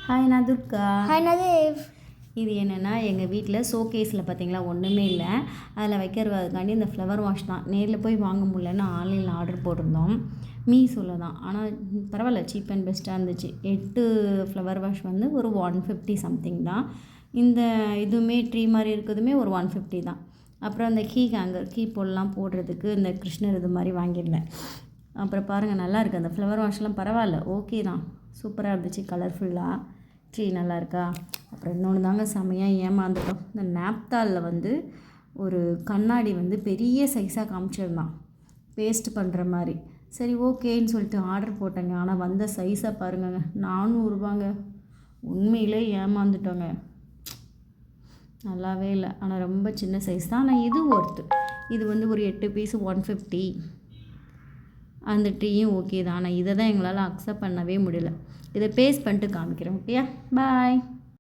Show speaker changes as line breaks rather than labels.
Hi நான் Durga.
Hi நதேவ்.
இது என்னென்னா எங்கள் வீட்டில் ஷோகேஸில் பார்த்தீங்களா ஒன்றுமே இல்லை. அதில் வைக்கிறதுக்காண்டி இந்த ஃப்ளவர் வாஷ் தான். நேரில் போய் வாங்க முடியலன்னு ஆன்லைனில் ஆர்டர் போட்டிருந்தோம். மீஷோவில் தான். ஆனால் பரவாயில்ல, சீப் அண்ட் பெஸ்ட்டாக இருந்துச்சு. 8 ஃப்ளவர் வாஷ் வந்து ஒரு 150 சம்திங் தான். இந்த இதுவுமே ட்ரீ மாதிரி இருக்கிறதுமே ஒரு 150 தான். அப்புறம் அந்த கீ ஹேங்கர், கீ போடலாம் போடுறதுக்கு இந்த கிருஷ்ணர் இது மாதிரி வாங்கியிருந்தேன். அப்புறம் பாருங்கள், நல்லா இருக்குது. அந்த ஃப்ளவர் வாஷ்லாம் பரவாயில்ல, ஓகே தான், சூப்பராக இருந்துச்சு. கலர்ஃபுல்லாக ட்ரீ நல்லா இருக்கா. அப்புறம் இன்னொன்று தாங்க செம்மையாக ஏமாந்துட்டோம். இந்த நாப்தாலில் வந்து ஒரு கண்ணாடி வந்து பெரிய சைஸாக காமிச்சிருந்தான், பேஸ்ட் பண்ணுற மாதிரி. சரி ஓகேன்னு சொல்லிட்டு ஆர்டர் போட்டேங்க. ஆனால் வந்த சைஸை பாருங்கங்க, 400 ரூபாங்க. உண்மையிலே ஏமாந்துட்டோங்க. நல்லாவே இல்லை. ஆனால் ரொம்ப சின்ன சைஸ் தான். ஆனால் இது ஒர்த்து. இது வந்து ஒரு 8 பீஸு 150. அந்த ட்ரீயும் ஓகே தான். ஆனால் இதை தான் எங்களால் அக்செப்ட் பண்ணவே முடியல. இதை பேஸ்ட் பண்ணிட்டு காமிக்கிறேன். ஓகேயா, பாய்.